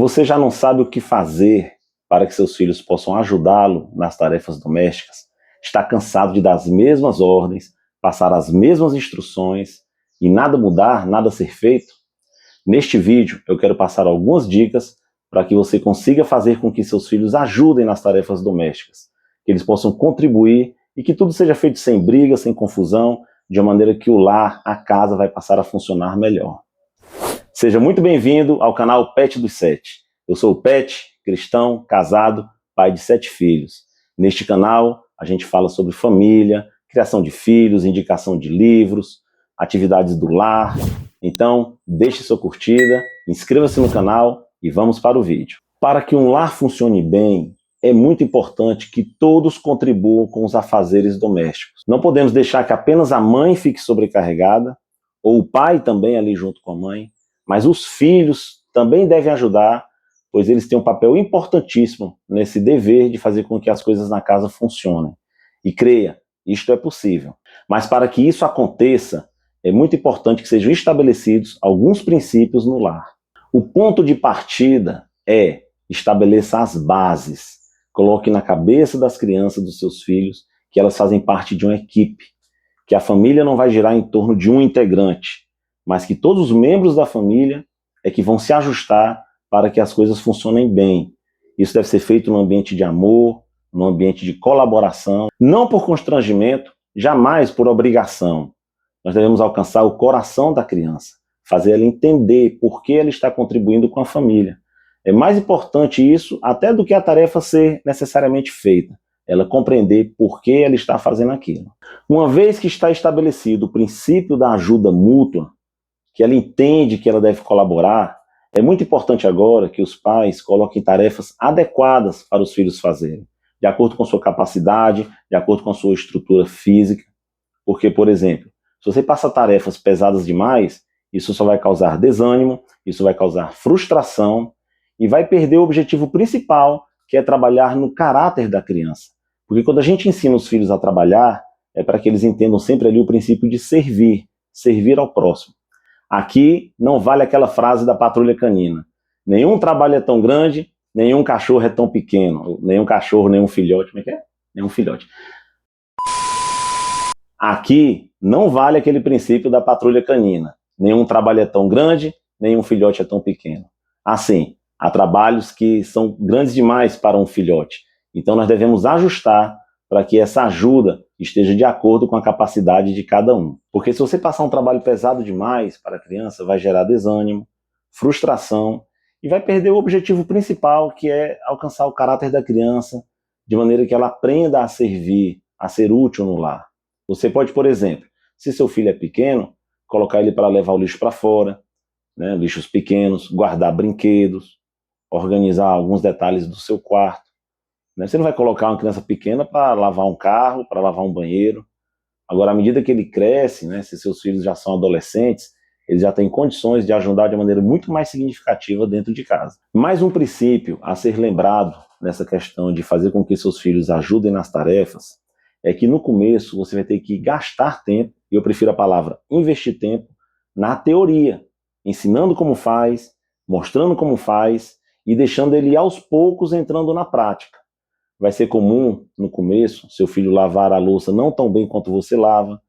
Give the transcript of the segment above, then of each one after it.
Você já não sabe o que fazer para que seus filhos possam ajudá-lo nas tarefas domésticas? Está cansado de dar as mesmas ordens, passar as mesmas instruções e nada mudar, nada ser feito? Neste vídeo eu quero passar algumas dicas para que você consiga fazer com que seus filhos ajudem nas tarefas domésticas, que eles possam contribuir e que tudo seja feito sem briga, sem confusão, de uma maneira que o lar, a casa, vai passar a funcionar melhor. Seja muito bem-vindo ao canal Pet dos 7. Eu sou o Pet, cristão, casado, pai de 7 filhos. Neste canal a gente fala sobre família, criação de filhos, indicação de livros, atividades do lar. Então, deixe sua curtida, inscreva-se no canal e vamos para o vídeo. Para que um lar funcione bem, é muito importante que todos contribuam com os afazeres domésticos. Não podemos deixar que apenas a mãe fique sobrecarregada, ou o pai também ali junto com a mãe, mas os filhos também devem ajudar, pois eles têm um papel importantíssimo nesse dever de fazer com que as coisas na casa funcionem. E creia, isto é possível. Mas para que isso aconteça, é muito importante que sejam estabelecidos alguns princípios no lar. O ponto de partida é: estabeleça as bases. Coloque na cabeça das crianças, dos seus filhos, que elas fazem parte de uma equipe, que a família não vai girar em torno de um integrante, mas que todos os membros da família é que vão se ajustar para que as coisas funcionem bem. Isso deve ser feito num ambiente de amor, num ambiente de colaboração, não por constrangimento, jamais por obrigação. Nós devemos alcançar o coração da criança, fazer ela entender por que ela está contribuindo com a família. É mais importante isso até do que a tarefa ser necessariamente feita, ela compreender por que ela está fazendo aquilo. Uma vez que está estabelecido o princípio da ajuda mútua, que ela entende que ela deve colaborar, é muito importante agora que os pais coloquem tarefas adequadas para os filhos fazerem, de acordo com sua capacidade, de acordo com a sua estrutura física. Porque, por exemplo, se você passa tarefas pesadas demais, isso só vai causar desânimo, isso vai causar frustração e vai perder o objetivo principal, que é trabalhar no caráter da criança. Porque quando a gente ensina os filhos a trabalhar, é para que eles entendam sempre ali o princípio de servir, servir ao próximo. Aqui não vale aquela frase da patrulha canina: nenhum trabalho é tão grande, nenhum cachorro é tão pequeno, nenhum cachorro, nenhum filhote, como é que é? Nenhum filhote. Aqui não vale aquele princípio da patrulha canina: nenhum trabalho é tão grande, nenhum filhote é tão pequeno. Assim, há trabalhos que são grandes demais para um filhote, então nós devemos ajustar para que essa ajuda esteja de acordo com a capacidade de cada um. Porque se você passar um trabalho pesado demais para a criança, vai gerar desânimo, frustração e vai perder o objetivo principal, que é alcançar o caráter da criança, de maneira que ela aprenda a servir, a ser útil no lar. Você pode, por exemplo, se seu filho é pequeno, colocar ele para levar o lixo para fora, né, lixos pequenos, guardar brinquedos, organizar alguns detalhes do seu quarto. Você não vai colocar uma criança pequena para lavar um carro, para lavar um banheiro. Agora, à medida que ele cresce, se seus filhos já são adolescentes, eles já têm condições de ajudar de maneira muito mais significativa dentro de casa. Mais um princípio a ser lembrado nessa questão de fazer com que seus filhos ajudem nas tarefas é que no começo você vai ter que gastar tempo, e eu prefiro a palavra investir tempo, na teoria, ensinando como faz, mostrando como faz e deixando ele aos poucos entrando na prática. Vai ser comum, no começo, seu filho lavar a louça não tão bem quanto você lava.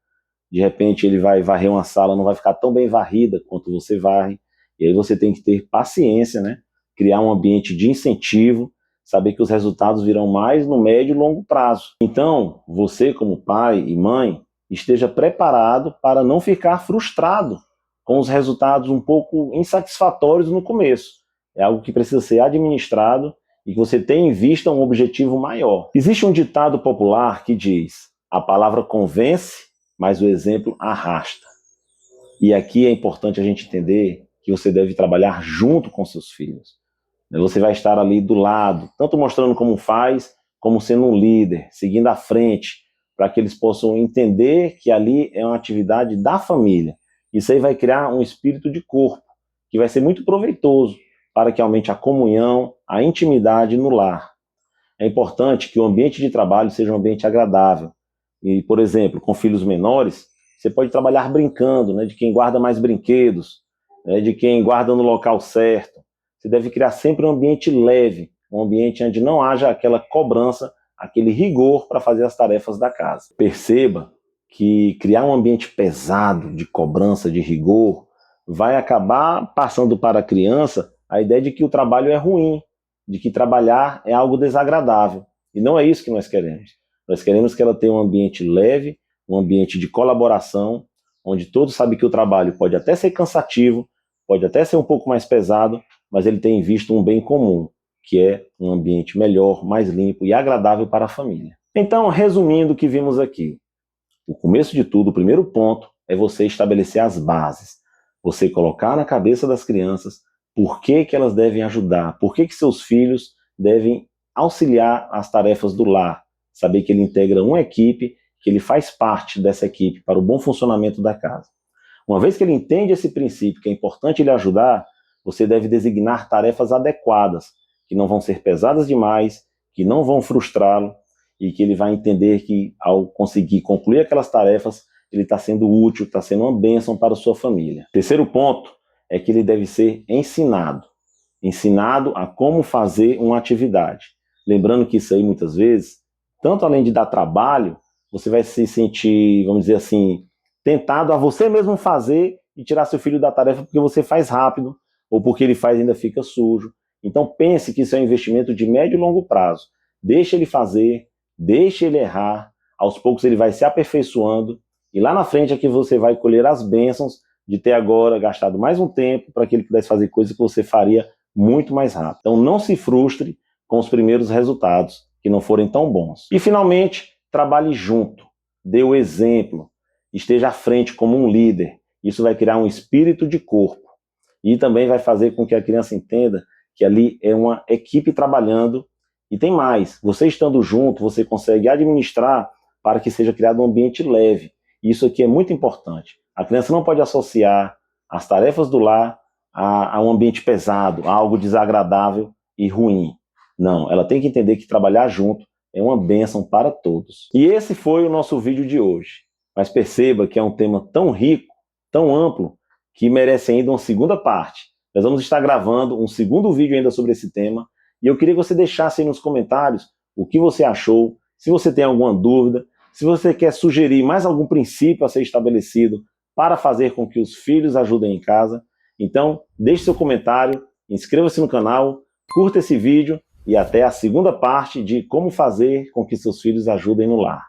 De repente ele vai varrer uma sala, não vai ficar tão bem varrida quanto você varre. E aí você tem que ter paciência, criar um ambiente de incentivo, saber que os resultados virão mais no médio e longo prazo. Então, você como pai e mãe, esteja preparado para não ficar frustrado com os resultados um pouco insatisfatórios no começo. É algo que precisa ser administrado e que você tenha em vista um objetivo maior. Existe um ditado popular que diz: a palavra convence, mas o exemplo arrasta. E aqui é importante a gente entender que você deve trabalhar junto com seus filhos. Você vai estar ali do lado, tanto mostrando como faz, como sendo um líder, seguindo à frente, para que eles possam entender que ali é uma atividade da família. Isso aí vai criar um espírito de corpo, que vai ser muito proveitoso para que aumente a comunhão, a intimidade no lar. É importante que o ambiente de trabalho seja um ambiente agradável. E, por exemplo, com filhos menores, você pode trabalhar brincando, de quem guarda mais brinquedos, de quem guarda no local certo. você deve criar sempre um ambiente leve, um ambiente onde não haja aquela cobrança, aquele rigor para fazer as tarefas da casa. Perceba que criar um ambiente pesado, de cobrança, de rigor, vai acabar passando para a criança a ideia de que o trabalho é ruim, de que trabalhar é algo desagradável. E não é isso que nós queremos. Nós queremos que ela tenha um ambiente leve, um ambiente de colaboração, onde todos sabem que o trabalho pode até ser cansativo, pode até ser um pouco mais pesado, mas ele tem em vista um bem comum, que é um ambiente melhor, mais limpo e agradável para a família. Então, resumindo o que vimos aqui, o começo de tudo, o primeiro ponto, é você estabelecer as bases. Você colocar na cabeça das crianças por que elas devem ajudar, por que seus filhos devem auxiliar as tarefas do lar. Saber que ele integra uma equipe, que ele faz parte dessa equipe para o bom funcionamento da casa. Uma vez que ele entende esse princípio, que é importante ele ajudar, você deve designar tarefas adequadas, que não vão ser pesadas demais, que não vão frustrá-lo, e que ele vai entender que, ao conseguir concluir aquelas tarefas, ele está sendo útil, está sendo uma bênção para a sua família. Terceiro ponto é que ele deve ser ensinado. Ensinado a como fazer uma atividade. Lembrando que isso aí, muitas vezes, tanto além de dar trabalho, você vai se sentir, vamos dizer assim, tentado a você mesmo fazer e tirar seu filho da tarefa porque você faz rápido, ou porque ele faz e ainda fica sujo. Então pense que isso é um investimento de médio e longo prazo. Deixe ele fazer, deixe ele errar, aos poucos ele vai se aperfeiçoando, e lá na frente é que você vai colher as bênçãos de ter agora gastado mais um tempo para que ele pudesse fazer coisas que você faria muito mais rápido. Então não se frustre com os primeiros resultados, que não forem tão bons. E finalmente, trabalhe junto, dê o exemplo, esteja à frente como um líder. Isso vai criar um espírito de corpo e também vai fazer com que a criança entenda que ali é uma equipe trabalhando. E tem mais, você estando junto, você consegue administrar para que seja criado um ambiente leve. Isso aqui é muito importante. A criança não pode associar as tarefas do lar a um ambiente pesado, a algo desagradável e ruim. Não, ela tem que entender que trabalhar junto é uma bênção para todos. E esse foi o nosso vídeo de hoje. Mas perceba que é um tema tão rico, tão amplo, que merece ainda uma segunda parte. Nós vamos estar gravando um segundo vídeo ainda sobre esse tema, e eu queria que você deixasse aí nos comentários o que você achou, se você tem alguma dúvida, se você quer sugerir mais algum princípio a ser estabelecido para fazer com que os filhos ajudem em casa. Então, deixe seu comentário, inscreva-se no canal, curta esse vídeo e até a segunda parte de como fazer com que seus filhos ajudem no lar.